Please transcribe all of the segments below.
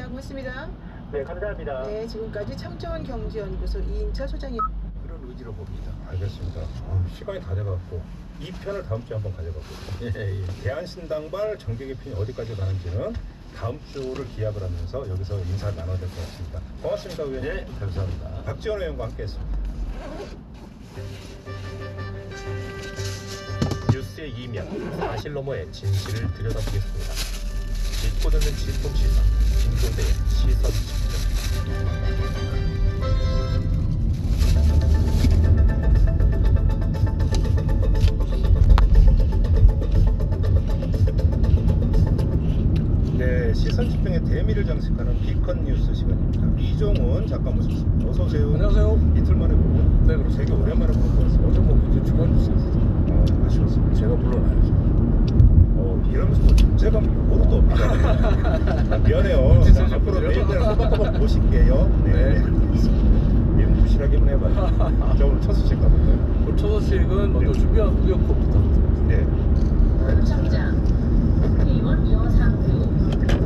알겠습니다. 고맙습니다. 네, 감사합니다. 네, 지금까지 창조원 경제연구소 이인철 소장이 그런 의지로 봅니다. 알겠습니다. 시간이 다 돼갖고 2편을 다음 주에 한번 가져가고 대한신당발 정계 개편이 어디까지 가는지는 다음 주를 기약을 하면서 여기서 인사를 나눠야 될 것 같습니다. 고맙습니다, 의원님. 네, 감사합니다. 박지원 의원과 함께했습니다. 뉴스의 이면, 사실 너머의 진실을 들여다보겠습니다. 짚고 듣는 진품 시사, 김종대의 시선 집중. 네, 시선 집중의 대미를 장식하는 비컨 뉴스 시간입니다. 이종훈 작가 모셨습니다. 어서 오세요. 안녕하세요. 이틀 만에 보고 네, 그렇습니다. 되게 오랜만에 보는 것 같습니다. 어제 뭐 이제 주간 뉴스였어요. 아쉬웠습니다. 제가 불러놔야죠. 이러면서 또 존재감 요거로 또 미안해요. 미안해요. 진짜 앞으로 진짜 매일매일 꼬박꼬박 보실게요. 네. 이름 부실하게만 해봐요. 자, 오늘 첫 소식 가볼까요? 오늘 첫 소식은 먼저 네. 준비한 우여곡부터 드리겠습니다. 네. 청장 국회의원 여상규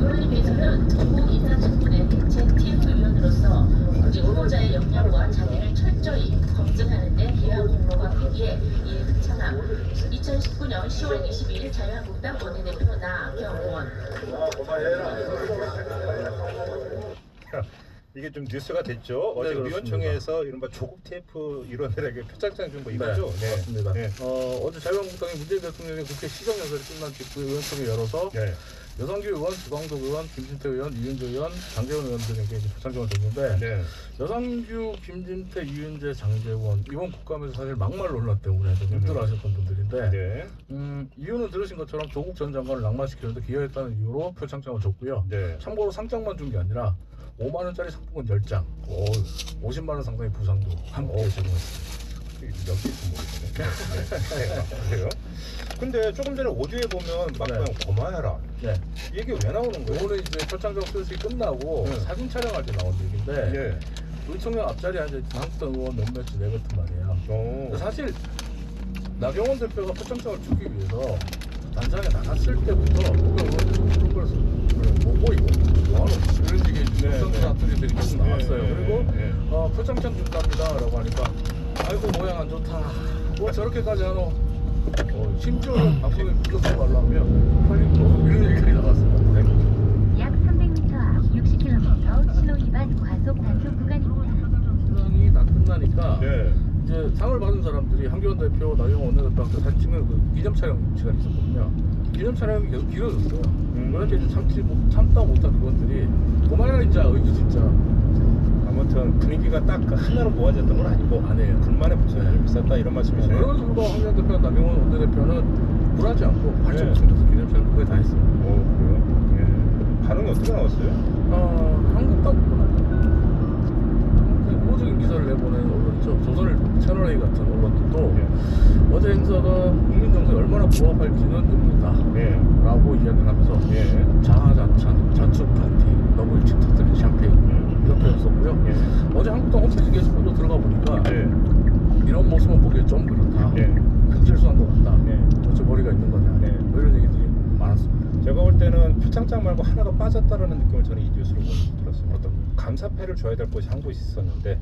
의원에 대해서는 조국 인사청문회 JTF 위원으로서 국회 후보자의 역량과 자질을 철저히 검증하는 데 기여한 공로가 크기에 이에 찬함. 2019년 10월 22일 자유한국당 원내대표 나경원. 이게 좀 뉴스가 됐죠. 어제 네, 그렇습니다. 위원총회에서 이른바 조국 TF 일원들에게 표창장 준 거 이거죠? 네, 맞습니다. 네. 어제 자유한국당이 문재인 대통령의 국회 시정연설이 끝난 직후에 의원총회 열어서 네. 여성규 의원, 주광덕 의원, 김진태 의원, 이윤재 의원, 장재원 의원들에게 이제 표창장을 줬는데 네. 여성규, 김진태, 이윤재, 장재원 이번 국감에서 사실 막말 논란 때문에 좀 힘들어하셨던 분들인데 네. 이유는 들으신 것처럼 조국 전 장관을 낙마시키는데 기여했다는 이유로 표창장을 줬고요. 네. 참고로 상장만 준 게 아니라 5만 원짜리 상품권 10장, 50만 원 상당의 부상도 함께 제공했습니다. 여기 있으면 모르겠네. 그래요? 근데 조금 전에 오디오에 보면 막 네. 그냥 고마해라. 네. 이게 왜 나오는 거예요? 오늘 이제 표창장 수여식이 끝나고 네. 사진 촬영할 때 나온 얘기인데 예. 의총장 앞자리에 앉아 있던 한국당 의원 몇몇이 내뱉은 말이에요. 어. 사실 나경원 대표가 표창장을 주기 위해서 단장에 나갔을 때부터 누가 그런 걸 못 보이고 뭐하노 이런 식의 표창장 사투리들이 계속 나왔어요. 그리고 표창장 준답니다 라고 하니까 아이고 모양 안 좋다 뭐 저렇게까지 하노 심지어는 방송에 믿었어 말라면 팔리고 이런 얘기가 나왔어요. 약 300m 앞 60km 신호 위반 과속 단속 구간입니다. 수상이 다 끝나니까 네. 이제 상을 받은 사람들이 한기원 대표, 나경원 원내대표한테 사진 찍는 그 기념 촬영 시간이 있었거든요. 기념 촬영이 계속 길어졌어요. 그런데 이제 참다 못한 그것들이 그만해라 진짜 의구 진짜 아무튼 분위기가 딱 하나로 모아졌던 건 아니고 아니에요. 군만의 목소리가 있었다 이런 말씀이시네요. 그래서 불구하고 한기원 대표, 나경원 원내대표는 굴하지 않고 활짝 네. 웃으면서 기념 촬영 그거에 다 했습니다. 그래요? 예. 반응이 어떻게 나왔어요? 한국당 우호적인 기사를 내보낸 언론이죠. 조선일 채널A 같은 언론들도 예. 어제 행사가 국민 정서에 얼마나 부합할지는 의문이다 예. 라고 이야기를 하면서 예. 자아자찬, 자축 파티, 너무 일찍 터뜨린 샴페인 이런 표현 썼고요. 예. 어제 한국당 홈페이지 게시판도 들어가 보니까 예. 이런 모습은 보기에 좀 그렇다. 예. 큰 실수한 것 같다. 예. 어째 머리가 있는 거냐. 네. 뭐 이런 얘기들이 많았습니다. 제가 볼 때는 표창장 말고 하나가 빠졌다라는 느낌을 저는 이 뉴스로 들었습니다. 어떤 감사패를 줘야 될 곳이 한 곳이 있었는데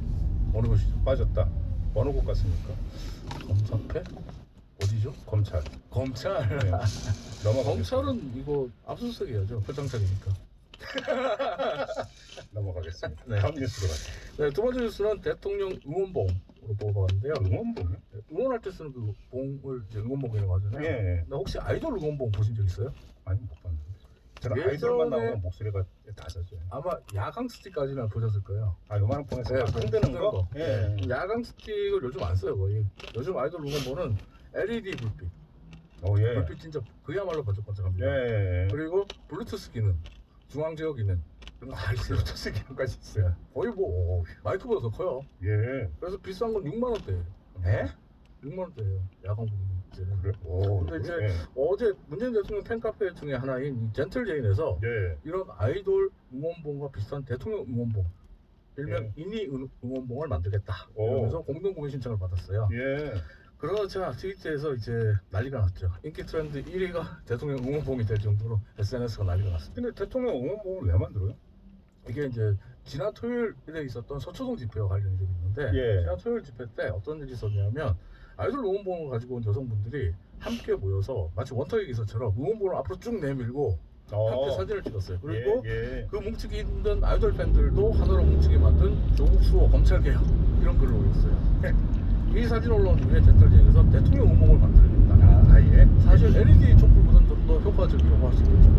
어느 곳이죠? 빠졌다. 어느 곳 같습니까? 검사패? 어디죠? 검찰. 검찰. 네. 넘어가겠습니다. 검찰은 이거 압수수색 해야죠. 표창장이니까. 넘어가겠습니다. 네. 다음 뉴스로 가죠. 네, 두 번째 뉴스는 대통령 응원봉으로 뽑아봤는데요. 응원봉? 응원할 때 쓰는 그 봉을 이제 응원봉이라고 하잖아요. 예. 근데 혹시 아이돌 응원봉 보신 적 있어요? 아니 못 봤는데. 저는 예전에- 아이돌만 나오면 목소리가 다 젖어요. 아마 야광 스틱까지는 보셨을 거예요. 아 요만한 봉에서 네, 흔드는 거? 예. 야광 스틱을 요즘 안 써요 거의. 요즘 아이돌 응원봉은 LED 불빛, 예. 불빛 진짜 그야말로 번쩍번쩍합니다. 예. 그리고 블루투스 기능, 중앙 제어 기능 이런 거 다 있어요. 블루투스 기능까지 있어요. 거의 뭐 마이크보다 더 커요. 예. 그래서 비싼 건 6만 원대예요. 예? 6만 원대예요. 야광 봉이 이제는. 그래? 오. 근데 이제 예. 어제 문재인 대통령 팬카페 중에 하나인 이 젠틀제인에서 예. 이런 아이돌 응원봉과 비슷한 대통령 응원봉 일명 예. 이니 응원봉을 만들겠다 오. 이러면서 공동 구매 신청을 받았어요. 예. 그러자 트위터에서 이제 난리가 났죠. 인기 트렌드 1위가 대통령 응원봉이 될 정도로 SNS가 난리가 났습니다. 근데 대통령 응원봉을 왜 만들어요? 이게 이제 지난 토요일에 있었던 서초동 집회와 관련이 좀 있는데 예. 지난 토요일 집회 때 어떤 일이 있었냐면 아이돌 응원봉을 가지고 온 여성분들이 함께 모여서 마치 원탁의 기사처럼 응원봉을 앞으로 쭉 내밀고 함께 사진을 찍었어요. 그리고 예. 그 뭉치기 힘든 아이돌 팬들도 하나로 뭉치게 만든 조국 수호 검찰개혁 이런 글을 올렸어요. 이 사진 올라온 후에 댓글쟁이에서 대통령 응원봉을 만들어야겠다. 예. 사실 LED 촛불보다는 좀 더 효과적이라고 할 수 있겠죠.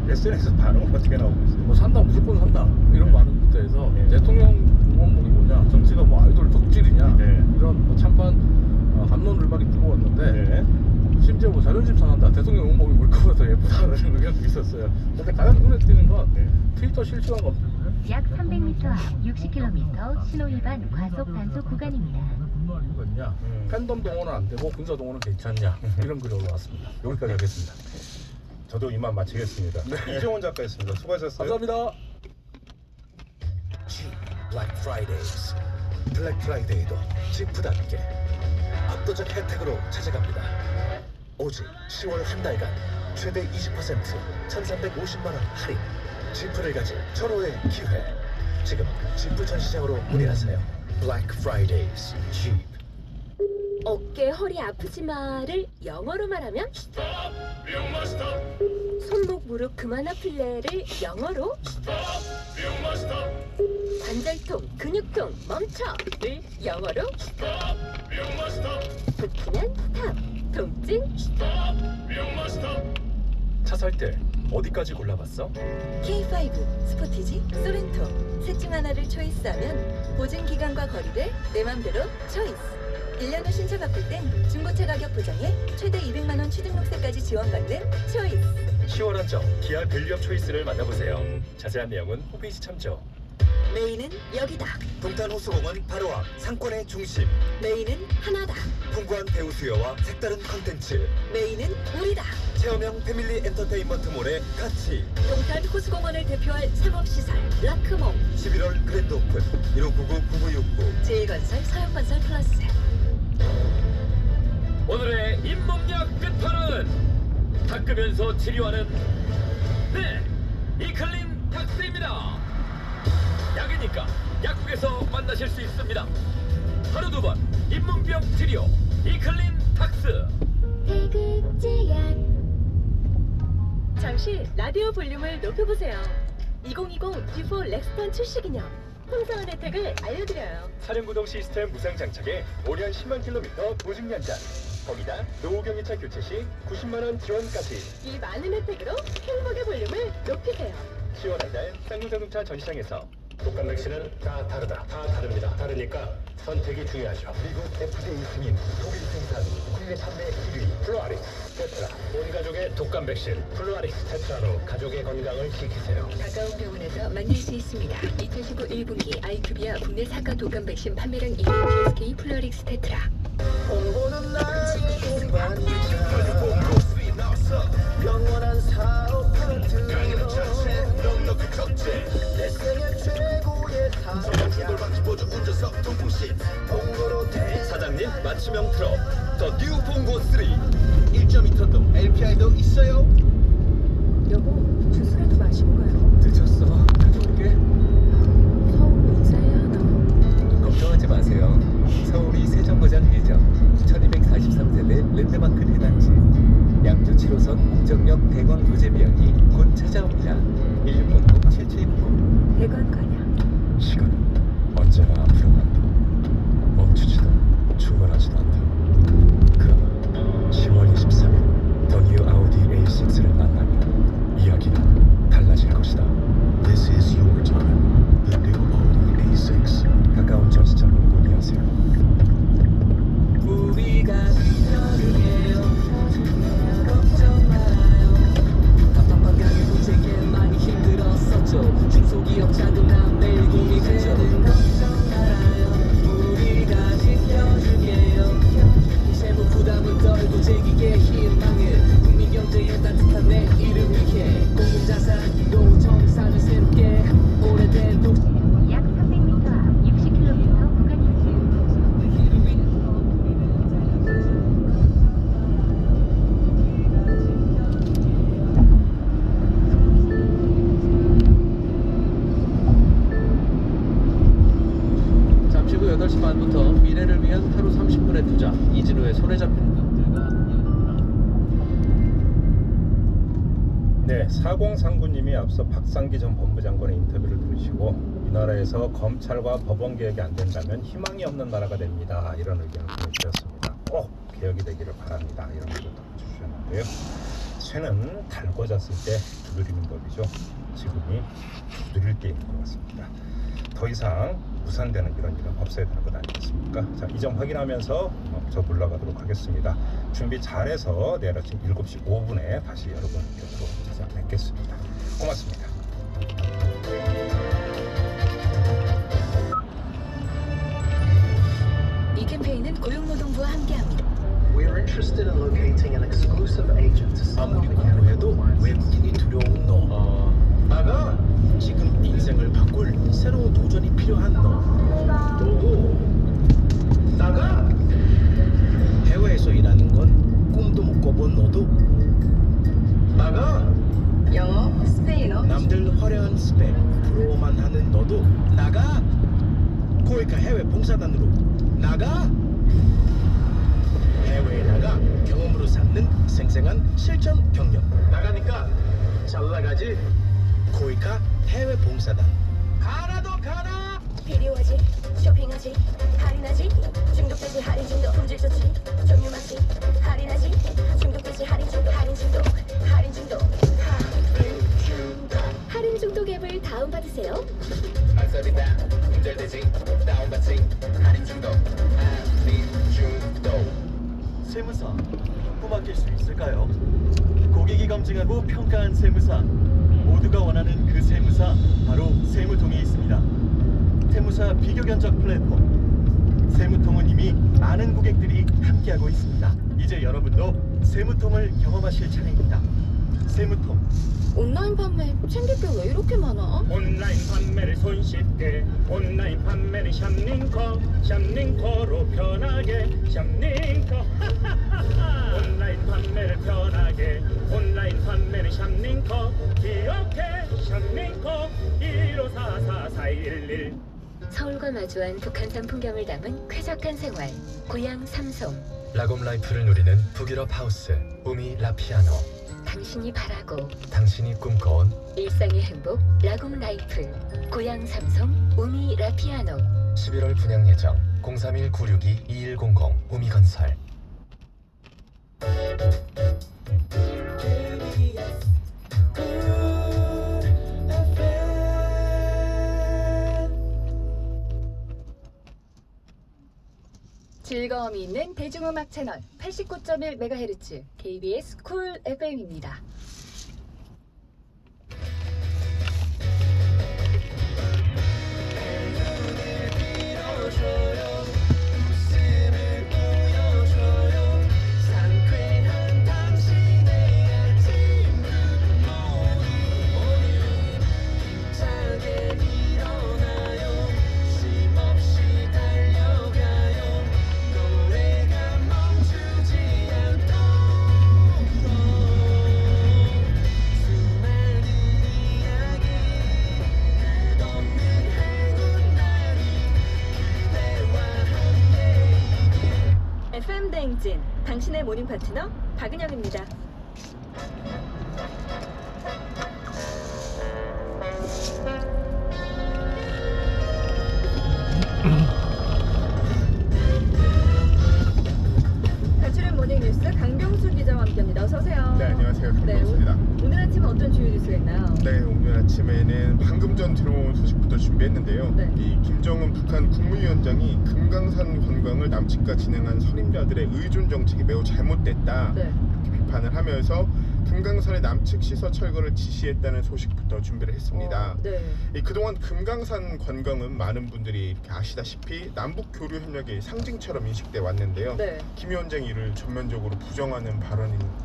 SNS 반응은 어떻게 나오고 있어요? 뭐 산다 무조건 산다 이런 말은 못해서 네. 대통령 응원봉이 뭐냐 정치가 뭐 아이돌 덕질이냐 네. 이런 뭐 찬반 감론을박이 뜨거웠는데 네. 심지어 뭐 자존심 상한다 대통령 응원봉이 물컵보다 더 예쁘다는 의견도 있었어요. 근데 가장 눈에 띄는 건 네. 트위터 실시간 검색을 약 300m 앞 60km 신호 위반 과속 단속 구간입니다. 분노할 이유가 있냐 팬덤 동원은 안 되고 군사 동원은 괜찮냐 이런 글이 올라왔습니다. 여기까지 하겠습니다. 저도 이만 마치겠습니다. 이종원 작가였습니다. 수고하셨어요. 감사합니다. 블랙 프라이데이즈 블랙 프라이데이도 지프답게 압도적 혜택으로 찾아갑니다. 오직 10월 한 달간 최대 20% 1350만원 할인 지프를 가질 절호의 기회 지금 지프 전시장으로 문의하세요. 블랙 프라이데이즈 집 어깨, 허리 아프지마를 영어로 말하면 손목, 무릎 그만 아플래를 영어로 관절통, 근육통 멈춰를 영어로 불편한 스탑, 통증 차 살 때 어디까지 골라봤어? K5, 스포티지, 소렌토 셋 중 하나를 초이스하면 보증 기간과 거리를 내 맘대로 초이스 1년 후 신차 바꿀 땐 중고차 가격 보장에 최대 200만원 취등록세까지 지원받는 초이스 10월 한정 기아 밸류업 초이스를 만나보세요. 자세한 내용은 홈페이지 참조. 메인은 여기다 동탄 호수공원 바로 앞 상권의 중심 메인은 하나다 풍부한 배우 수요와 색다른 컨텐츠 메인은 우리다 체험형 패밀리 엔터테인먼트몰의 같이 동탄 호수공원을 대표할 상업시설 라크몽 11월 그랜드 오픈 1599-9969 제1건설 서영건설 플러스 오늘의 잇몸약 끝판은 닦으면서 치료하는 이클린 탁스입니다. 약이니까 약국에서 만나실 수 있습니다. 하루 두 번 잇몸병 치료 이클린 탁스. 태극제약 잠시 라디오 볼륨을 높여보세요 2020 G4 렉스턴 출시 기념 풍성한 혜택을 알려드려요 사륜구동 시스템 무상 장착에 올연 10만 킬로미터 보증 연장. 거기다 노후경유차 교체 시 90만원 지원까지. 이 많은 혜택으로 행복의 볼륨을 높이세요 10월 한 달 쌍용자동차 전시장에서 독감 백신은 다 다르다. 다 다릅니다. 다르니까 선택이 중요하죠. 미국 FDA 승인 독일 생산 국내 판매 1위 플루아릭스 테트라. 온 가족의 독감 백신 플루아릭스 테트라로 가족의 건강을 지키세요. 가까운 병원에서 만날 수 있습니다 2019 1분기 아이큐비아 국내 사과 독감 백신 판매량 1위 GSK 플루아릭스 테트라 홍보는 나의 동반자 영원한 사업 파트너 넉넉한 적재 내 생애 최고의 사업자 보조 운전석 통풍신 봉고로 사장님 맞춤형 트럭 더 뉴 봉고 3. 1.2톤도 LPI도 있어요. 여보 주스라도 마시고 가요 늦었어. 가져올게. 서울로 인사해야 하나 걱정하지 마세요. 서울이 세정거장 예정 1243세대 랜드마크 대단지 양주 7호선 목정역 대광 노제비역이 곧 찾아옵니다. 1600-7760 대관 가냐 시간은 언제나 앞으로 간다. 멈추지도 중간하지도 않다. 그러나 네, 4039님이 앞서 박상기 전 법무장관의 인터뷰를 들으시고 이 나라에서 검찰과 법원 개혁이 안 된다면 희망이 없는 나라가 됩니다. 이런 의견을 보내주셨습니다. 꼭 개혁이 되기를 바랍니다. 이런 의견도 주셨는데요. 쇠는 달궈 잤을 때 두드리는 법이죠. 지금이 두드릴 때인 것 같습니다. 더 이상 무산되는 이런 일은 없어야 되는 것 아니겠습니까? 자, 이 점 확인하면서 저 물러가도록 하겠습니다. 준비 잘해서 내일 아침 7시 5분에 다시 여러분 곁으로 찾아뵙겠습니다. 고맙습니다. 이 캠페인은 고용노동부와 함께합니다. We're interested in locating an exclusive agent to sell 아무리 공부해도 외국인이 두려운 너. 나가 지금 인생을 바꿀 새로운 도전이 필요한 너. 너고 나가 해외에서 일하는 건 꿈도 못 꿔본 너도 나가 영어, 스페인어, 남들 화려한 스펙 부러워만 하는 너도 나가 코이카 해외 봉사단으로 나가 해외에 나가 경험으로 쌓는 생생한 실전 경력 나가니까 잘 나가지 코이카 해외 봉사단 가라도 가라 필요하지 쇼핑하지 할인하지 중독되지 할인 중독 품질 좋지 종류 많지 할인하지 중독되지 할인 중독 할인 중독 할인 중독 할인 중독 앱을 다운받으세요. 만섭이다 품절되지 다운받지 할인 중독 할인 중독. 세무사 확보 맡길 수 있을까요? 고객이 검증하고 평가한 세무사 모두가 원하는 그 세무사 바로 세무통이 있습니다. 세무사 비교 견적 플랫폼 세무통은 이미 많은 고객들이 함께하고 있습니다. 이제 여러분도 세무통을 경험하실 차례입니다. 세무통. 온라인 판매 챙길 게 왜 이렇게 많아? 온라인 판매를 손쉽게 온라인 판매는 샵링커 샵링커로 편하게 샵링커 온라인 판매를 편하게 온라인 판매는 샵링커 기억해 샵링커 15444111 서울과 마주한 북한산 풍경을 담은 쾌적한 생활 고향 삼성 라곰 라이프를 누리는 북유럽 하우스 우미 라피아노 당신이 바라고 당신이 꿈꿔온 일상의 행복 라곰 라이프 고향 삼성 우미 라피아노 11월 분양 예정 031-962-2100 우미건설. 즐거움이 있는 대중음악 채널 89.1MHz KBS 쿨 FM입니다. FM 대행진 당신의 모닝 파트너 박은영입니다. 간추린 모닝 뉴스 강병수 기자와 함께합니다. 어서 오세요. 네, 안녕하세요. 강병수입니다. 오늘 아침은 어떤 주요 뉴스가 있나요? 네, 오늘 아침에는 방금 전 들어온 소식부터 준비했는데요. 네. 이 김정은 북한 국무위원장이 금강산 관광을 남측과 진행한 선임자들의 의존 정책이 매우 잘못됐다. 네. 이렇게 비판을 하면서 금강산의 남측 시설 철거를 지시했다는 소식부터 준비를 했습니다. 네. 그동안 금강산 관광은 많은 분들이 이렇게 아시다시피 남북 교류 협력의 상징처럼 인식돼 왔는데요. 네. 김 위원장이 이를 전면적으로 부정하는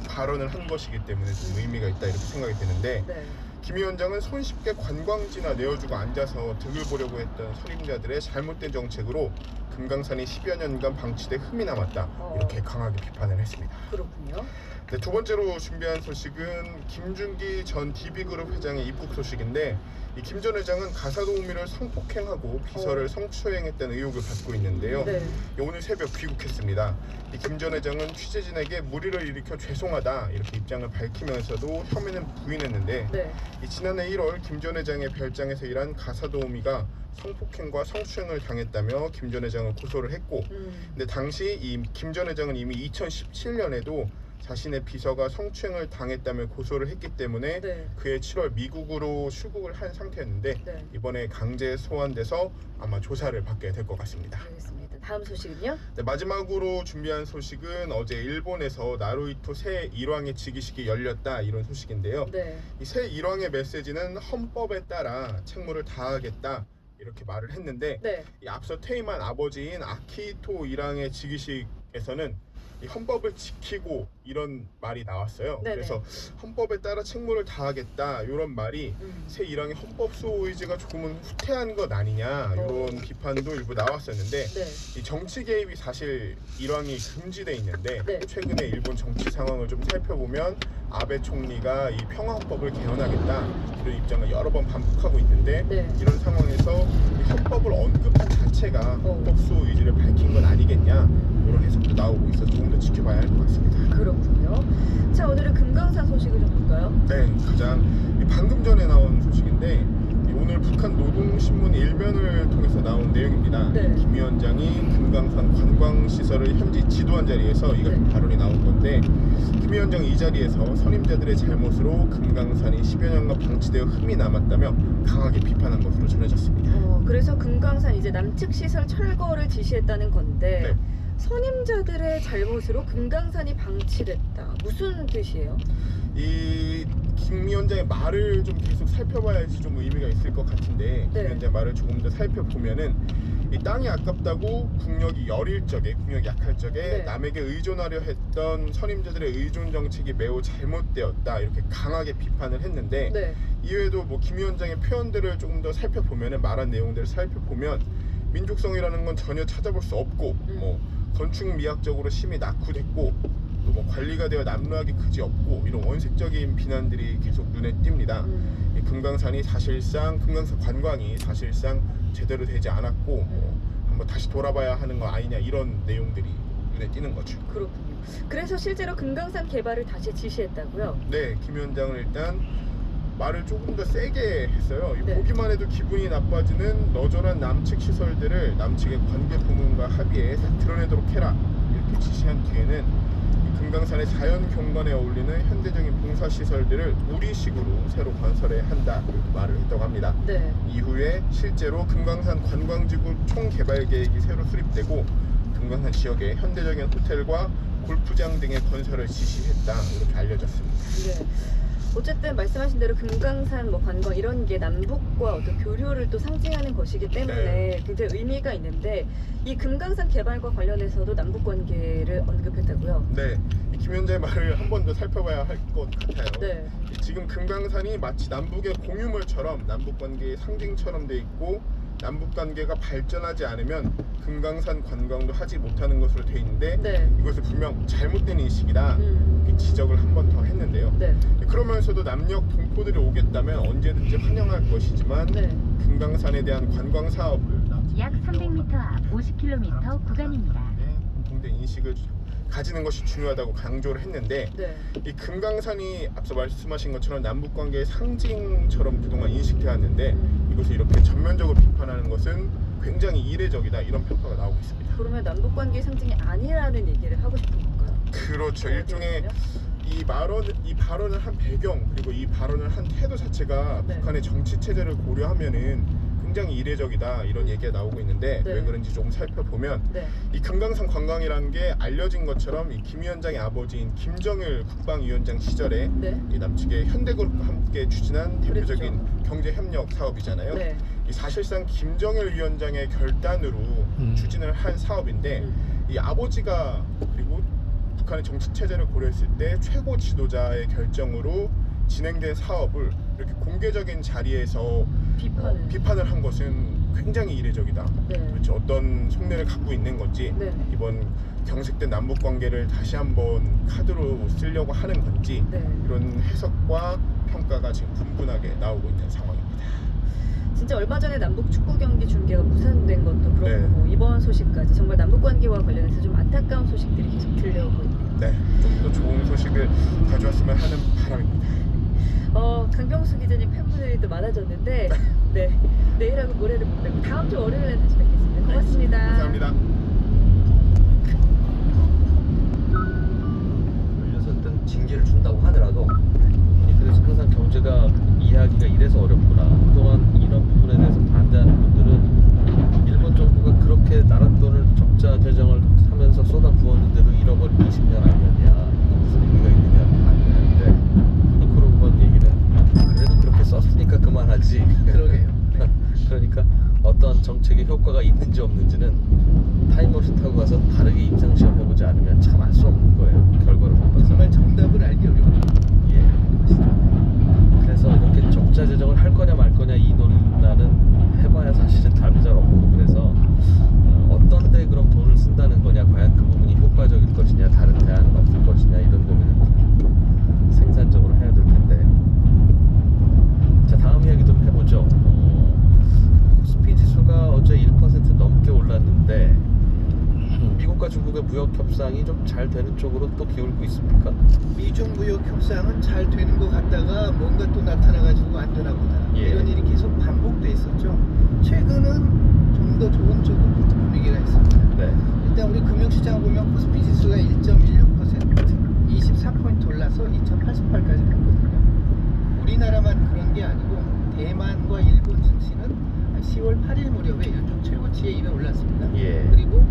발언을 한 것이기 때문에 좀 의미가 있다 이렇게 생각이 되는데 네. 김 위원장은 손쉽게 관광지나 내어주고 앉아서 득을 보려고 했던 선임자들의 잘못된 정책으로 금강산이 10여 년간 방치돼 흠이 남았다 이렇게 강하게 비판을 했습니다. 그렇군요. 네, 두 번째로 준비한 소식은 김준기 전 DB그룹 회장의 입국 소식인데 이 김 전 회장은 가사도우미를 성폭행하고 비서를 성추행했다는 의혹을 받고 있는데요. 네. 오늘 새벽 귀국했습니다. 이 김 전 회장은 취재진에게 무리를 일으켜 죄송하다 이렇게 입장을 밝히면서도 혐의는 부인했는데 네. 이 지난해 1월 김 전 회장의 별장에서 일한 가사도우미가 성폭행과 성추행을 당했다며 김 전 회장을 고소를 했고 근데 당시 이 김 전 회장은 이미 2017년에도 자신의 비서가 성추행을 당했다며 고소를 했기 때문에 네. 그해 7월 미국으로 출국을 한 상태였는데 네. 이번에 강제 소환돼서 아마 조사를 받게 될 것 같습니다. 알겠습니다. 다음 소식은요? 네, 마지막으로 준비한 소식은 어제 일본에서 나루히토 새 일왕의 즉위식이 열렸다 이런 소식인데요. 네. 이 새 일왕의 메시지는 헌법에 따라 책무를 다하겠다 이렇게 말을 했는데 네. 이 앞서 퇴임한 아버지인 아키히토 일왕의 즉위식에서는 이 헌법을 지키고 이런 말이 나왔어요. 네네. 그래서 헌법에 따라 책무를 다하겠다 이런 말이 새 일왕의 헌법 수호 의지가 조금은 후퇴한 것 아니냐 이런 비판도 일부 나왔었는데 네. 이 정치 개입이 사실 일왕이 금지돼 있는데 네. 최근에 일본 정치 상황을 좀 살펴보면 아베 총리가 이 평화헌법을 개헌하겠다 이런 입장을 여러 번 반복하고 있는데 네. 이런 상황에서 이 헌법을 언급한 자체가 헌법 수호 의지를 밝힌 건 아니겠냐 이런 해석도 나오고 있어서 조금 더 지켜봐야 할 것 같습니다. 그렇군요. 자, 오늘은 금강산 소식을 좀 볼까요? 네, 가장 방금 전에 나온 소식인데 오늘 북한 노동신문 일면을 통해서 나온 내용입니다. 네. 김 위원장이 금강산 관광시설을 현지 지도한 자리에서 이 같은 발언이 나온 건데 김 위원장이 이 자리에서 선임자들의 잘못으로 금강산이 10여 년간 방치되어 흠이 남았다며 강하게 비판한 것으로 전해졌습니다. 그래서 금강산 이제 남측 시설 철거를 지시했다는 건데 네. 선임자들의 잘못으로 금강산이 방치됐다. 무슨 뜻이에요? 이 김 위원장의 말을 좀 계속 살펴봐야지 좀 의미가 있을 것 같은데 김 위원장의 말을 조금 더 살펴보면은 이 땅이 아깝다고 국력이 여릴 적에 국력이 약할 적에 남에게 의존하려 했던 선임자들의 의존 정책이 매우 잘못되었다 이렇게 강하게 비판을 했는데 이외에도 뭐 김 위원장의 표현들을 조금 더 살펴보면은 말한 내용들을 살펴보면 민족성이라는 건 전혀 찾아볼 수 없고 뭐 건축 미학적으로 심히 낙후됐고 또 뭐 관리가 되어 남루하기 그지없고 이런 원색적인 비난들이 계속 눈에 띕니다. 이 금강산이 사실상 금강산 관광이 사실상 제대로 되지 않았고 뭐 한번 다시 돌아봐야 하는 거 아니냐 이런 내용들이 눈에 띄는 거죠. 그렇군요. 그래서 실제로 금강산 개발을 다시 지시했다고요? 네, 김 위원장은 일단 말을 조금 더 세게 했어요. 보기만 해도 기분이 나빠지는 너절한 남측 시설들을 남측의 관계 부문과 합의해 다 드러내도록 해라 이렇게 지시한 뒤에는 금강산의 자연 경관에 어울리는 현대적인 봉사 시설들을 우리식으로 새로 건설해야 한다 이렇게 말을 했다고 합니다. 네. 이후에 실제로 금강산 관광지구 총개발 계획이 새로 수립되고 금강산 지역에 현대적인 호텔과 골프장 등의 건설을 지시했다 이렇게 알려졌습니다. 네. 어쨌든 말씀하신 대로 금강산 뭐 관광 이런 게 남북과 어떤 교류를 또 상징하는 것이기 때문에 굉장히 의미가 있는데 이 금강산 개발과 관련해서도 남북 관계를 언급했다고요? 네, 김 위원장의 말을 한 번 더 살펴봐야 할 것 같아요. 네. 지금 금강산이 마치 남북의 공유물처럼 남북 관계의 상징처럼 돼 있고 남북 관계가 발전하지 않으면 금강산 관광도 하지 못하는 것으로 돼 있는데 이것은 분명 잘못된 인식이다 이렇게 지적을 한 번 더 했는데요. 그러면서도 남녘 동포들이 오겠다면 언제든지 환영할 것이지만 금강산에 대한 관광 사업을 약 300m 앞 50km 구간입니다. 공동된 인식을 가지는 것이 중요하다고 강조를 했는데 이 금강산이 앞서 말씀하신 것처럼 남북관계의 상징처럼 그동안 인식되었는데 이것을 이렇게 전면적으로 비판하는 것은 굉장히 이례적이다 이런 평가가 나오고 있습니다. 그러면 남북관계의 상징이 아니라는 얘기를 하고 싶은 건가요? 그렇죠. 일종의 이 발언을 한 배경 그리고 이 발언을 한 태도 자체가 북한의 정치 체제를 고려하면은 굉장히 이례적이다 이런 얘기가 나오고 있는데 왜 그런지 조금 살펴보면 이 금강산 관광이라는 게 알려진 것처럼 이 김 위원장의 아버지인 김정일 국방위원장 시절에 이 남측의 현대그룹과 함께 추진한 대표적인 경제협력 사업이잖아요. 이 사실상 김정일 위원장의 결단으로 추진을 한 사업인데 이 아버지가 그리고 북한의 정치 체제를 고려했을 때 최고 지도자의 결정으로 진행된 사업을 이렇게 공개적인 자리에서 비판을 한 것은 굉장히 이례적이다. 도대체 어떤 속내를 갖고 있는 건지 이번 경색된 남북 관계를 다시 한번 카드로 쓰려고 하는 건지 이런 해석과 평가가 지금 분분하게 나오고 있는 상황입니다. 진짜 얼마 전에 남북 축구 경기 중계가 무산된 것도 그렇고 이번 소식까지 정말 남북 관계와 관련해서 좀 안타까운 소식들이 계속 들려오고 있네요. 네, 좀 더 좋은 소식을 가져왔으면 하는 바람입니다. 강병수 기자님 팬분들이 또 많아졌는데 내일하고 모레를 못 뵙고 다음 주 월요일에 다시 뵙겠습니다. 고맙습니다. 감사합니다. 열려서 어떤 징계를 준다고 하더라도 그래서 항상 경제가 이해하기가 이래서 어렵구나. 그동안 이런 부분에 대해서 반대하는 분들은 일본 정부가 그렇게 나라 돈을 적자 재정을 하면서 쏟아 부었는데도 잃어버린 20년 아니었냐, 무슨 의미가 있느냐 반대하는데, 그러고 본 얘기는 그래도 그렇게 썼으니까 그만하지. 그러게요. 그러니까 어떤 정책의 효과가 있는지 없는지는 타임머신 타고 가서 다르게 임상시험 해보지 않으면 참 알 수 없는 거예요. 결과를 못 봐서. 정말 정답을 알기 어려워요. 그래서 이렇게 적자 재정을 할 거냐 말 거냐 이 논란은 해봐야 사실은 답이 잘 없고, 그래서 어떤 데 그럼 돈을 쓴다는 거냐, 과연 그 부분이 효과적일 것이냐, 다른 대안은 없을 것이냐, 이런 고민은 생산적으로 해야 될 텐데. 자, 다음 이야기 좀 해보죠. 코스피 지수가 어제 1% 넘게 올랐는데 미국과 중국의 무역 협상이 좀 잘 되는 쪽으로 또 기울고 있습니까? 미중 무역 협상은 잘 되는 것 같다가 뭔가 또 나타나가지고 안 되나 보다. 이런 일이 계속 반복돼 있었죠. 최근은 좀 더 좋은 쪽으로 분위기가 있습니다. 일단 우리 금융시장 보면 코스피 지수가 1.16% 24포인트 올라서 2088까지 갔거든요. 우리나라만 그런 게 아니고 대만과 일본 증시는 10월 8일 무렵에 연중 최고치에 이미 올랐습니다. 그리고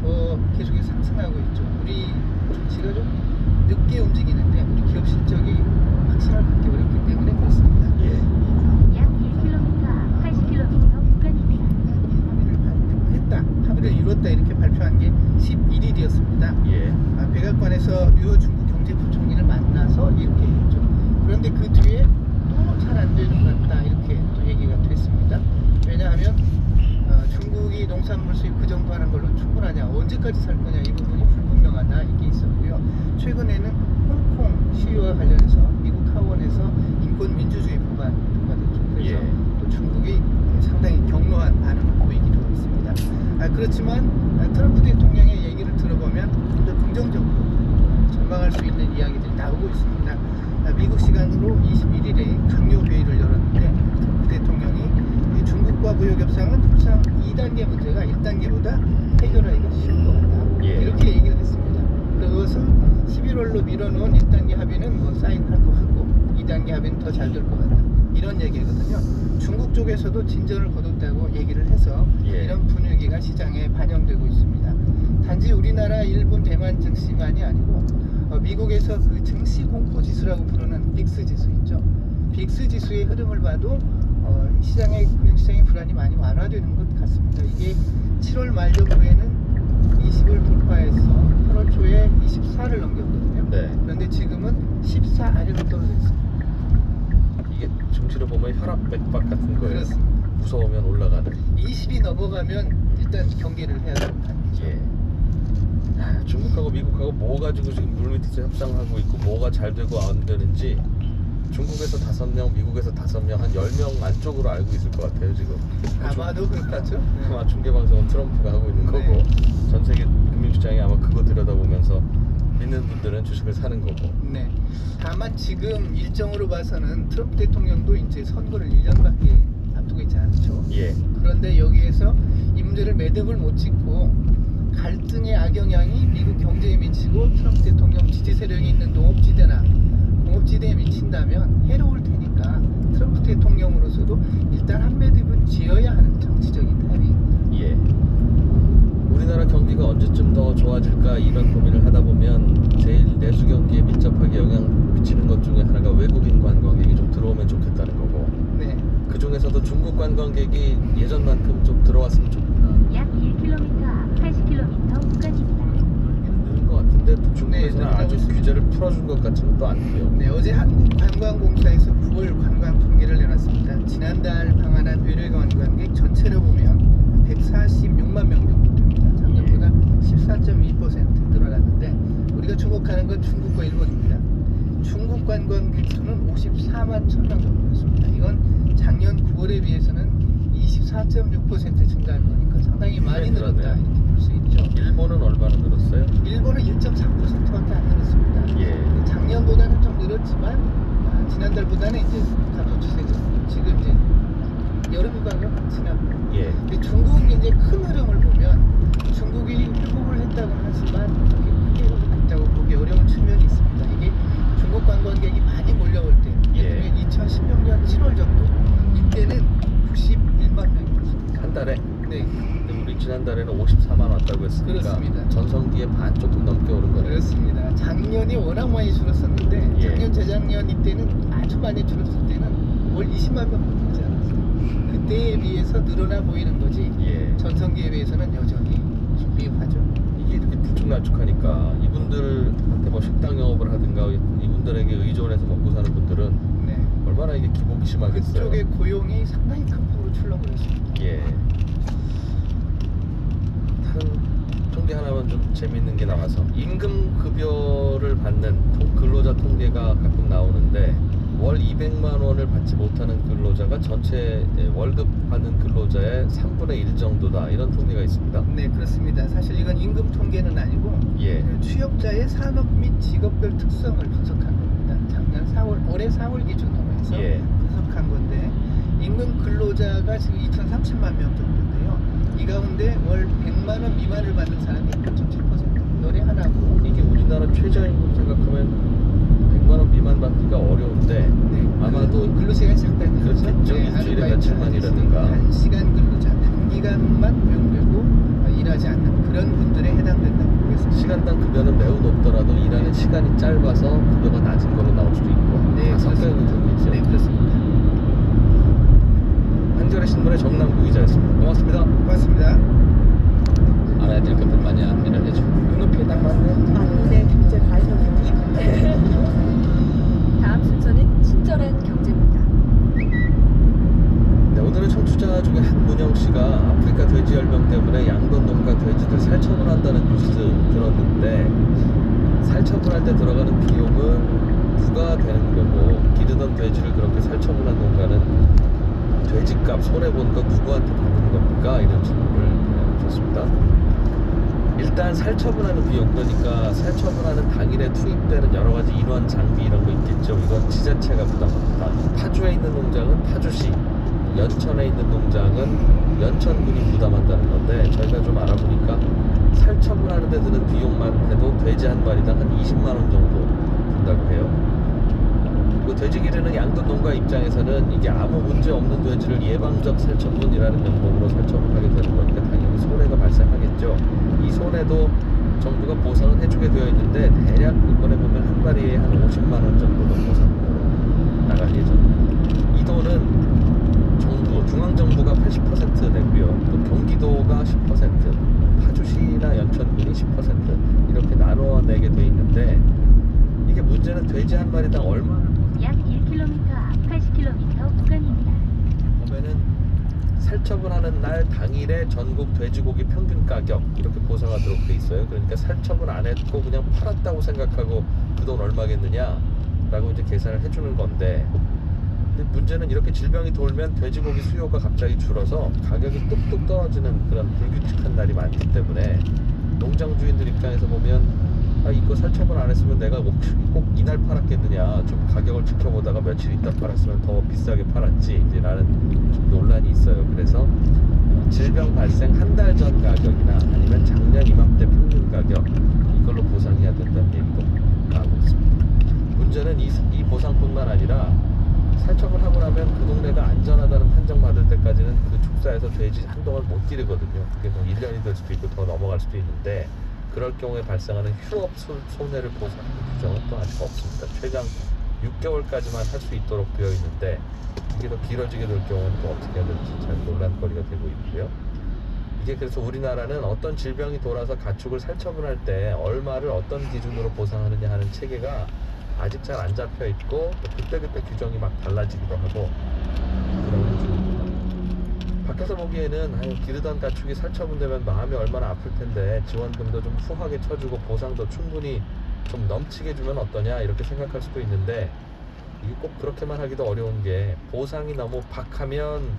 더 계속해서 상승하고 있죠. 우리 증시가 좀 늦게 움직이는데 우리 기업 실적이 확신을 갖기 어렵기 때문에 그렇습니다. 약 1km 앞 80km 구간입니다. 합의를 이뤘다 이렇게 발표한 게 11일이었습니다. 백악관에서 류 중국 경제부총리를 만나서 이렇게 했죠. 그런데 그 뒤에 또 잘 안 되는 것 같다 이렇게 또 얘기가 됐습니다. 왜냐하면 중국이 농산물 수입 그 정도 하는 걸로 충분하냐, 언제까지 살 거냐, 이 부분이 불분명하다 이게 있었고요. 최근에는 홍콩 시위와 관련해서 미국 하원에서 인권 민주주의 법안 통과됐죠. 그래서 또 중국이 상당히 격노한 반응을 보이기도 했습니다. 그렇지만 트럼프 대통령의 얘기를 들어보면 좀 더 긍정적으로 전망할 수 있는 이야기들이 나오고 있습니다. 미국 시간으로 21일에 강요 회의를 열었는데 트럼프 대통령이 중국과 무역 협상은 항상 2단계 문제가 1단계보다 해결하기가 쉬운 것 같다. 이렇게 얘기를 했습니다. 그것은 11월로 밀어놓은 1단계 합의는 뭐 사인할 것 같고 2단계 합의는 더 잘 될 것 같다. 이런 얘기거든요. 중국 쪽에서도 진전을 거뒀다고 얘기를 해서 이런 분위기가 시장에 반영되고 있습니다. 단지 우리나라, 일본, 대만 증시만이 아니고 미국에서 그 증시 공포 지수라고 부르는 빅스 지수 있죠. 빅스 지수의 흐름을 봐도 시장의 금융시장의 불안이 많이 완화되는 것 같습니다. 이게 7월 말 정도에는 20을 돌파해서 8월 초에 24를 넘겼거든요. 그런데 지금은 14 아래로 떨어졌습니다. 이게 증시로 보면 혈압 맥박 같은 거예요. 그렇습니다. 무서우면 올라가는. 20이 넘어가면 일단 경계를 해야 되는 단계죠. 중국하고 미국하고 뭐 가지고 지금 물밑에서 협상하고 있고 뭐가 잘 되고 안 되는지 중국에서 5명, 미국에서 5명, 한 10명 안쪽으로 알고 있을 것 같아요 지금. 아마도 그렇겠죠. 아마 중계방송은 트럼프가 하고 있는 거고 전 세계 금융시장이 아마 그거 들여다보면서 믿는 분들은 주식을 사는 거고. 네. 다만 지금 일정으로 봐서는 트럼프 대통령도 이제 선거를 1년밖에 앞두고 있지 않죠. 그런데 여기에서 이 문제를 매듭을 못 짓고 갈등의 악영향이 미국 경제에 미치고 트럼프 대통령 지지 세력이 있는 농업지대나 공업지대에 미친다면 해로울 테니까 트럼프 대통령으로서도 일단 한 매듭은 지어야 하는 정치적인 타이밍입니다. 우리나라 경기가 언제쯤 더 좋아질까 이런 고민을 하다 보면 제일 내수 경기에 밀접하게 영향 미치는 것 중에 하나가 외국인 관광객이 좀 들어오면 좋겠다는 거고. 그 중에서도 중국 관광객이 예전만큼 좀 들어왔으면 좋겠다. 약 1km 앞 80km 구간입니다. 느는 것 같은데 또 중국에서는 아주 규제를 풀어준 것 같지는 또 않고요. 네, 어제 한국관광공사에서 9월 관광 통계를 내놨습니다. 지난달 방한한 외래 관광객 전체를 보면 100만 명 정도 됩니다. 작년보다 14.2% 늘어났는데 우리가 주목하는 건 중국과 일본입니다. 중국 관광객 수는 54만 1,000명 정도였습니다. 이건 작년 9월에 비해서는 24.6% 증가한 거니까 상당히 많이 늘었다 이렇게 볼 수 있죠. 일본은 얼마나 늘었어요? 일본은 1.3%밖에 안 늘었습니다. 예. 작년보다는 좀 늘었지만 지난달보다는 이제 감소 추세죠. 지금 이제 여름휴가가 지나고. 예. 근데 중국 이제 큰 흐름을 보면 중국이 회복을 했다고는 하지만 그렇게 크게 회복했다고 보기 어려운 측면이 있습니다. 이게 중국 관광객이 많이 몰려올 때, 예를 들면 2016년 7월 정도 이때는 91만 명이었습니다. 한 달에? 네. 근데 우리 지난달에는 54만 왔다고 했으니까 그렇습니다. 전성기에 반 조금 넘게 오른 거네요. 그렇습니다. 작년이 워낙 많이 줄었었는데 예. 작년 재작년 이때는 아주 많이 줄었을 때는 월 20만 명 넘지 않았어요. 그때에 비해서 늘어나 보이는 거지 예. 전성기에 비해서는 여전히 미흡하죠. 이게 이렇게 들쭉날쭉하니까 이분들한테 뭐 식당 영업을 하든가 이분들에게 의존해서 먹고 사는 분들은 네. 얼마나 이게 기복이 심하겠어요. 그쪽의 고용이 상당히 큰 폭으로 출렁거렸습니다. 예. 다른 통계 하나만 좀 재미있는 게 나와서 임금 급여를 받는 근로자 통계가 가끔 나오는데 월 200만 원을 받지 못하는 근로자가 전체 월급 받는 근로자의 3분의 1 정도다 이런 통계가 있습니다. 네, 그렇습니다. 사실 이건 임금 통계는 아니고 예. 취업자의 산업 및 직업별 특성을 분석한 겁니다. 작년 4월, 올해 4월 기준으로 해서 예. 분석한 건데 임금 근로자가 지금 2,030만 명 정도인데요. 이 가운데 월 100만 원 미만을 받는 사람이 8.7%. 열에 하나고. 이게 우리나라 최저임금 생각하면 100만 원 미만 받기가 어려운데 아마도 근로시간이 상당히 그렇겠죠. 일주일에 며칠만이라든가 단시간 근로자, 단기간만 고용되고 일하지 않는 그런 분들에 해당된다고 보겠습니다. 시간당 급여는 매우 높더라도 일하는 시간이 짧아서 급여가 낮은 걸로 나올 수도 있고 네, 다 섞여 있는 경우이죠. 네, 그렇습니다. 한겨레 신문의 정남구 기자였습니다. 고맙습니다. 고맙습니다. 알아야 될 것들 많이 안내를 해주고 눈높이에 딱 맞는 안내 경제 가이드 느낌. 다음 순서는 친절한 경제입니다. 네, 오늘은 청취자 중에 한문영 씨가 아프리카 돼지열병 때문에 양돈 농가 돼지들 살처분한다는 뉴스 들었는데 살처분할 때 들어가는 비용은 부과되는 거고 기르던 돼지를 그렇게 살처분한 농가는 돼지값 손해본 거 누구한테 받는 겁니까? 이런 질문을 주셨습니다. 일단 살처분하는 비용, 그러니까 살처분하는 당일에 투입되는 여러 가지 인원, 장비 이런 거 있겠죠. 이건 지자체가 부담합니다. 파주에 있는 농장은 파주시, 연천에 있는 농장은 연천군이 부담한다는 건데 저희가 좀 알아보니까 살처분하는 데 드는 비용만 해도 돼지 한 마리당 한 20만 원 정도 든다고 해요. 그 돼지 기르는 양돈 농가 입장에서는 이게 아무 문제 없는 돼지를 예방적 살처분이라는 명목으로 살처분하게 되는 거니까 당연히 손해가 발생하겠죠. 이 손해도 정부가 보상을 해주게 되어 있는데 대략 이번에 보면 한 마리에 한 50만 원 정도도 보상으로 나갈 예정입니다. 이 돈은 정부, 중앙정부가 80% 내고요. 또 경기도가 10%, 파주시나 연천군이 10% 이렇게 나눠 내게 돼 있는데 이게 문제는 돼지 한 마리당 얼마? 약 1km 앞 80km 구간입니다. 보면은 살처분하는 날 당일에 전국 돼지고기 평균 가격 이렇게 보상하도록 돼 있어요. 그러니까 살처분 안 했고 그냥 팔았다고 생각하고 그 돈 얼마겠느냐 라고 이제 계산을 해주는 건데 근데 문제는 이렇게 질병이 돌면 돼지고기 수요가 갑자기 줄어서 가격이 뚝뚝 떨어지는 그런 불규칙한 날이 많기 때문에 농장 주인들 입장에서 보면 아 이거 살처분 안 했으면 내가 꼭 이날 팔았겠느냐 좀 가격을 지켜보다가 며칠 있다 팔았으면 더 비싸게 팔았지 이제 라는 좀 논란이 있어요. 그래서 질병 발생 한 달 전 가격이나 아니면 작년 이맘때 평균 가격 이걸로 보상해야 된다는 얘기도 나오고 있습니다. 문제는 이 보상뿐만 아니라 살처분하고 나면 그 동네가 안전하다는 판정받을 때까지는 그 축사에서 돼지 한동안 못 기르거든요. 그게 뭐 1년이 될 수도 있고 더 넘어갈 수도 있는데 그럴 경우에 발생하는 휴업 손해를 보상하는 규정은 또 아직 없습니다. 최장 6개월까지만 할 수 있도록 되어 있는데 이게 더 길어지게 될 경우는 또 어떻게 해야 될지 잘 논란거리가 되고 있고요. 이게 그래서 우리나라는 어떤 질병이 돌아서 가축을 살처분할 때 얼마를 어떤 기준으로 보상하느냐 하는 체계가 아직 잘 안 잡혀 있고 그때그때 규정이 막 달라지기도 하고 그런 중입니다. 밖에서 보기에는 아유, 기르던 가축이 살처분되면 마음이 얼마나 아플 텐데 지원금도 좀 후하게 쳐주고 보상도 충분히 좀 넘치게 주면 어떠냐 이렇게 생각할 수도 있는데 이게 꼭 그렇게만 하기도 어려운 게 보상이 너무 박하면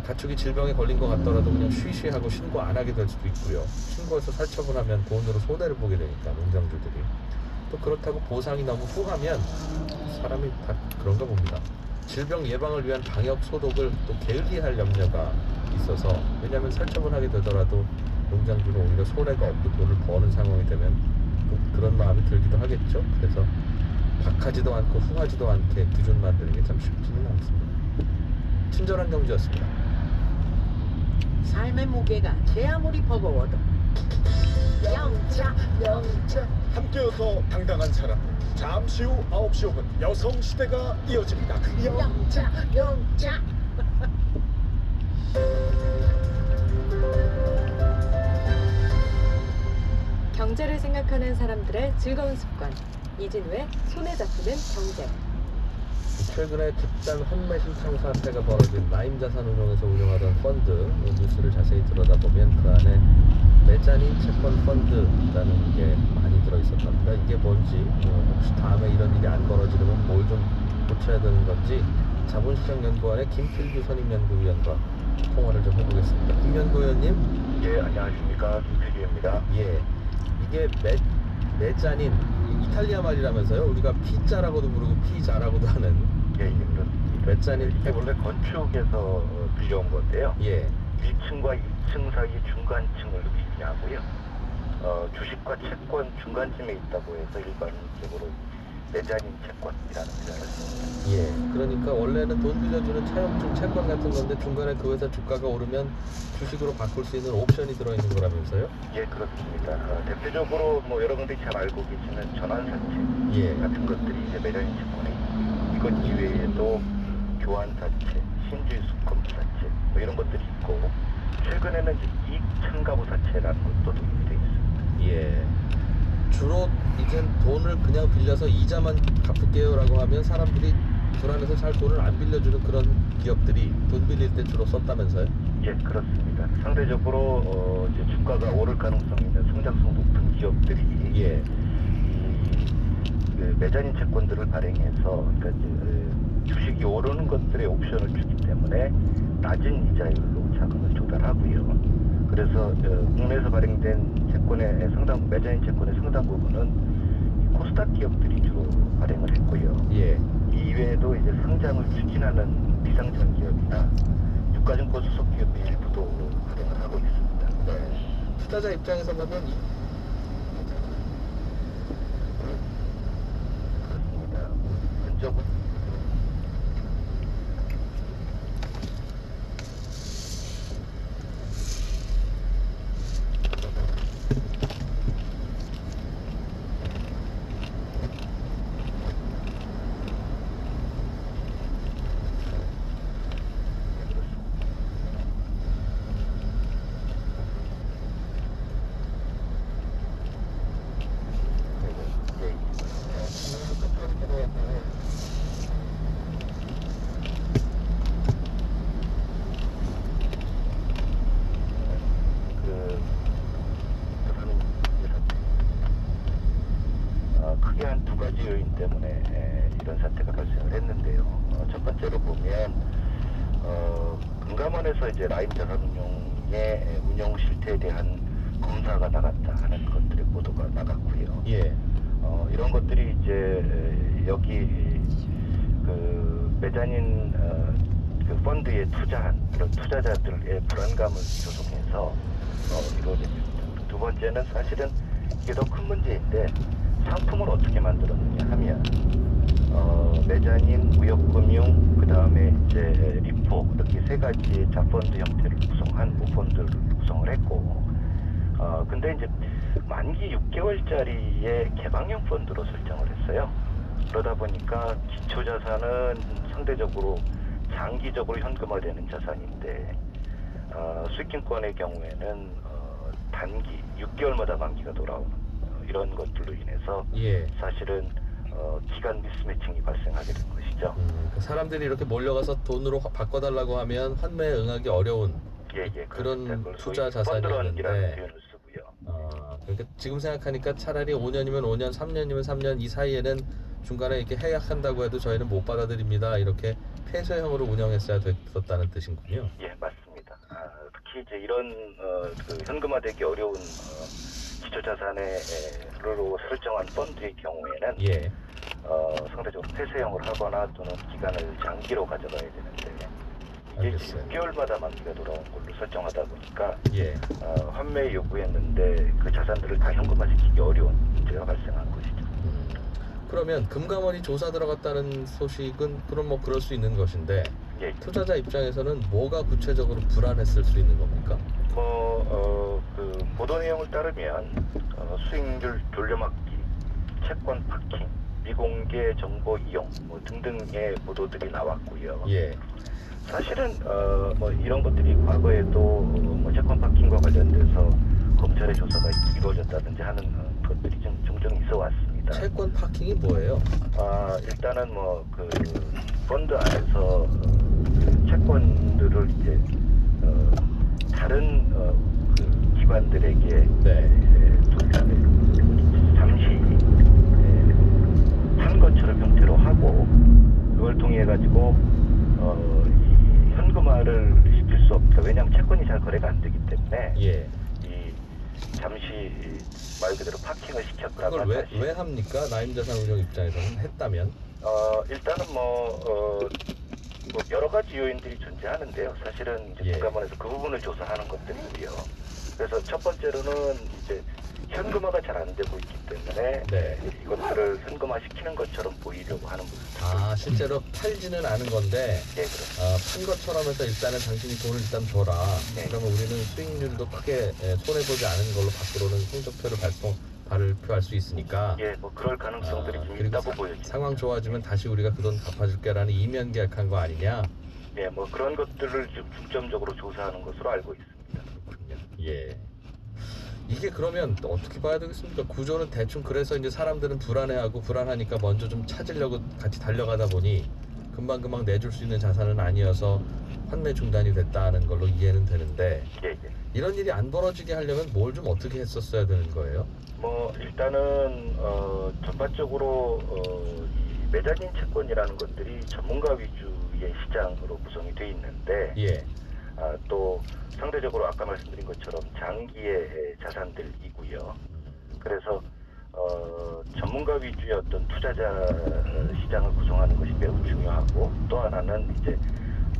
가축이 질병에 걸린 것 같더라도 그냥 쉬쉬하고 신고 안 하게 될 수도 있고요. 신고해서 살처분하면 돈으로 손해를 보게 되니까 농장주들이. 또 그렇다고 보상이 너무 후하면 사람이 다 그런가 봅니다. 질병 예방을 위한 방역 소독을 또 게을리할 염려가 있어서 왜냐하면 살처분하게 되더라도 농장주는 오히려 손해가 없고 돈을 버는 상황이 되면 또 그런 마음이 들기도 하겠죠. 그래서 박하지도 않고 후하지도 않게 기준 만드는 게 참 쉽지는 않습니다. 친절한 경주였습니다. 삶의 무게가 제 아무리 버거워도 영차 함께여서 당당한 사람. 잠시 후 9시 5분 여성시대가 이어집니다. 영차 경제를 생각하는 사람들의 즐거운 습관. 이진우의 손에 잡히는 경제. 최근에 집단 환매 신청 사태가 벌어진 라임자산운용에서 운영하던 펀드 뉴스를 자세히 들여다보면 그 안에 메자닌 채권 펀드라는 게 많이 들어있었답니다. 이게 뭔지 혹시 다음에 이런 일이 안 벌어지려면 뭘 좀 고쳐야 되는 건지 자본시장연구원의 김필규 선임연구위원과 통화를 좀 해보겠습니다. 김 연구위원님. 예, 안녕하십니까. 김필규입니다. 예, 이게 메자닌 이탈리아 말이라면서요? 우리가 피자라고도 부르고 피자라고도 하는. 예, 그렇습니다. 메자닌 이게 원래 건축에서 빌려온 건데요. 예. 1층과 2층 사이 중간층을 의미하고요. 주식과 채권 중간쯤에 있다고 해서 일반적으로 메자닌 채권이라는 표현을 씁니다. 예, 그러니까 원래는 돈 빌려주는 차용증 채권 같은 건데 중간에 그 회사 주가가 오르면 주식으로 바꿀 수 있는 옵션이 들어있는 거라면서요? 예, 그렇습니다. 대표적으로 뭐 여러분들이 잘 알고 계시는 전환사채 같은 것들이 이제 메자닌 채권에 있고 이것 이외에도 교환사채, 신주수권사채 뭐 이런 것들이 있고 최근에는 이제 이익참가부사채라는 것도 도입이 되어 있습니다. 예. 주로 이젠 돈을 그냥 빌려서 이자만 갚을게요라고 하면 사람들이 불안해서 잘 돈을 안 빌려주는 그런 기업들이 돈 빌릴 때 주로 썼다면서요? 예, 그렇습니다. 상대적으로 이제 주가가 오를 가능성이 있는 성장성 높은 기업들이 그 메자닌 채권들을 발행해서 그러니까 이제 주식이 오르는 것들의 옵션을 주기 때문에 낮은 이자율로 자금을 조달하고요. 그래서 국내에서 발행된 채권의 메자닌 채권의 상당 부분은 코스닥 기업들이 주로 발행을 했고요. 예. 이 이외에도 이제 상장을 추진하는 비상장 기업이나 유가증권 소속 기업의 일부도 발행을 하고 있습니다. 네. 투자자 입장에서 보면 그렇습니다. 흔적은 크게 한 두 가지 요인 때문에 이런 사태가 발생을 했는데요. 첫 번째로 보면 금감원에서 이제 라임자산운용의 운영 실태에 대한 검사가 나갔다 하는 것들의 보도가 나갔고요. 예. 이런 것들이 이제 여기 그 메자닌 그 펀드에 투자한 이런 투자자들의 불안감을 조성해서 이루어졌습니다. 두 번째는 사실은 이게 더 큰 문제인데 상품을 어떻게 만들었느냐 하면 메자닌, 무역금융, 그 다음에 이제 리포 이렇게 세 가지의 자펀드 형태를 구성한 모펀드를 구성을 했고 근데 이제 만기 6개월짜리의 개방형 펀드로 설정을 했어요. 그러다 보니까 기초 자산은 상대적으로 장기적으로 현금화되는 자산인데 수익증권의 경우에는 단기 6개월마다 만기가 돌아오는 이런 것들로 인해서 사실은 기간 미스매칭이 발생하게 된 것이죠. 사람들이 이렇게 몰려가서 돈으로 바꿔달라고 하면 환매에 응하기 어려운 그런 투자 자산이었는데 그러니까 지금 생각하니까 차라리 5년이면 5년, 3년이면 3년 이 사이에는 중간에 이렇게 해약한다고 해도 저희는 못 받아들입니다. 이렇게 폐쇄형으로 운영했어야 됐었다는 뜻인군요. 예, 맞습니다. 특히 이제 이런 그 현금화되기 어려운 기초자산으로 설정한 펀드의 경우에는 상대적으로 폐쇄형을 하거나 또는 기간을 장기로 가져가야 되는데 이게 6개월마다 만기가 돌아온 걸로 설정하다 보니까 환매 요구했는데 그 자산들을 다 현금화시키기 어려운 문제가 발생한 것이죠. 그러면 금감원이 조사 들어갔다는 소식은 그럼 뭐 그럴 수 있는 것인데 투자자 입장에서는 뭐가 구체적으로 불안했을 수 있는 겁니까? 그 보도 내용을 따르면 수익률 돌려막기, 채권 파킹, 미공개 정보 이용 등등의 보도들이 나왔고요. 사실은 뭐 이런 것들이 과거에도 채권 파킹과 관련돼서 검찰의 조사가 이루어졌다든지 하는 것들이 좀 종종 있어 왔습니다. 채권 파킹이 뭐예요? 일단은 뭐 그 펀드 안에서 채권들을 이제 다른 그 기관들에게 잠시 산 것처럼 형태로 하고 그걸 통해 가지고 이 현금화를 시킬 수 없다. 왜냐하면 채권이 잘 거래가 안 되기 때문에 이 잠시 말 그대로 파킹을 시켰다가 그걸 왜 합니까? 나임자산운용 입장에서는 했다면? 일단은 뭐 여러 가지 요인들이 존재하는데요. 사실은 이제 금감원에서 그 부분을 조사하는 것들이고요. 그래서 첫 번째로는 이제 현금화가 잘 안 되고 있기 때문에 이것들을 현금화시키는 것처럼 보이려고 하는 모습. 실제로 팔지는 않은 건데 판 것처럼 해서 일단은 당신이 돈을 일단 줘라. 그러면 우리는 수익률도 크게 손해보지 않은 걸로 밖으로는 성적표를 발표할 수 있으니까 뭐 그럴 가능성들이 좀 있다고 보여집니다. 상황 좋아지면 다시 우리가 그 돈 갚아줄게라는 이면 계약한 거 아니냐? 뭐 그런 것들을 좀 중점적으로 조사하는 것으로 알고 있습니다. 이게 그러면 어떻게 봐야 되겠습니까? 구조는 대충 그래서 이제 사람들은 불안해하고 불안하니까 먼저 좀 찾으려고 같이 달려가다 보니 금방금방 내줄 수 있는 자산은 아니어서 환매 중단이 됐다는 걸로 이해는 되는데 이런 일이 안 벌어지게 하려면 뭘 좀 어떻게 했었어야 되는 거예요? 뭐 일단은 전반적으로 이 메자닌 채권이라는 것들이 전문가 위주의 시장으로 구성이 돼 있는데 또 상대적으로 아까 말씀드린 것처럼 장기의 자산들이고요. 그래서 전문가 위주의 어떤 투자자 시장을 구성하는 것이 매우 중요하고 또 하나는 이제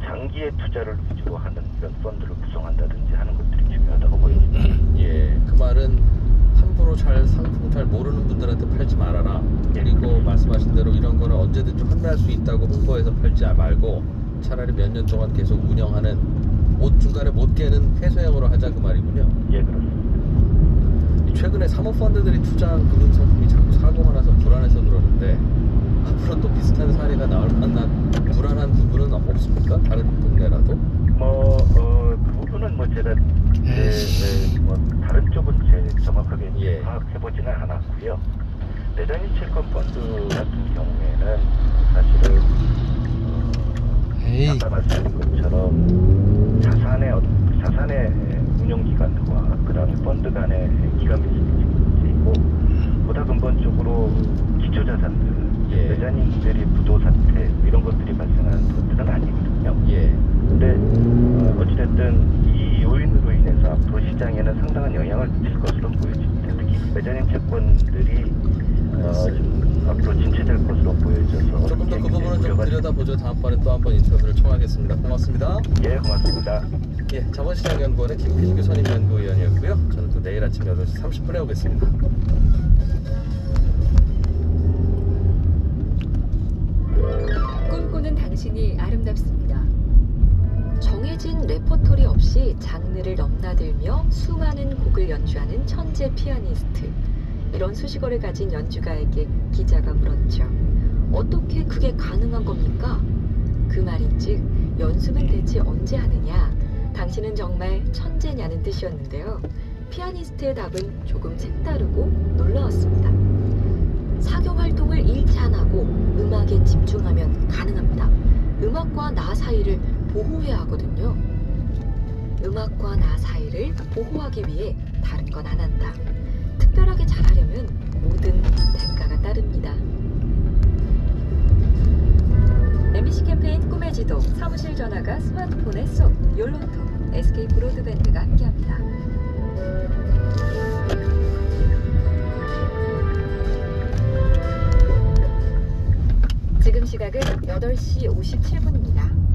장기의 투자를 위주로 하는 이런 펀드를 구성한다든지 하는 것들이 중요하다고 보입니다. 그 말은 함부로 상품 잘 모르는 분들한테 팔지 말아라. 그리고 말씀하신 대로 이런 거는 언제든지 환매할 수 있다고 홍보해서 팔지 말고 차라리 몇 년 동안 계속 운영하는 중간에 못 깨는 폐쇄형으로 하자 그 말이군요. 그렇습니다. 최근에 사모펀드들이 투자한 금융상품이 자꾸 사고가 나서 불안해서 그러는데 앞으로 또 비슷한 사례가 나올 만한 불안한 부분은 없습니까? 다른 동네라도? 그 부분은 뭐 제가 뭐 다른 쪽은 정확하게 파악해보지는 않았고요. 메자닌 채권 펀드 같은 경우에는 사실은 아까 말씀드린 것처럼 자산의 운용기간과 그 다음에 펀드 간의 기간 미스매치이고 보다 근본적으로 기초자산들, 메자닌들이 부도 사태 이런 것들이 발생하는 것들은 아니거든요. 근데 어찌됐든 이 요인으로 인해서 앞으로 시장에는 상당한 영향을 미칠 것으로 보여집니다. 특히 메자닌 채권들이 앞으로 침체될 것으로 보여져서 조금 더 그 부분은 좀 들여다보죠. 다음번에 또 한번 인터뷰를 청하겠습니다. 고맙습니다. 고맙습니다. 자본시장연구원의 김필규 선임연구위원이었고요. 저는 또 내일 아침 8시 30분에 오겠습니다. 꿈꾸는 당신이 아름답습니다. 정해진 레퍼토리 없이 장르를 넘나들며 수많은 곡을 연주하는 천재 피아니스트. 이런 수식어를 가진 연주가에게 기자가 물었죠. 어떻게 그게 가능한 겁니까? 그 말인즉 연습은 대체 언제 하느냐? 당신은 정말 천재냐는 뜻이었는데요. 피아니스트의 답은 조금 색다르고 놀라웠습니다. 사교 활동을 잃지 안 하고 음악에 집중하면 가능합니다. 음악과 나 사이를 보호해야 하거든요. 음악과 나 사이를 보호하기 위해 다른 건 안 한다. 특별하게 잘하려면 모든 대가가 따릅니다. MBC 캠페인 꿈의 지도, 사무실 전화가 스마트폰에 쏙, 욜로톡, SK 브로드밴드가 함께합니다. 지금 시각은 8시 57분입니다.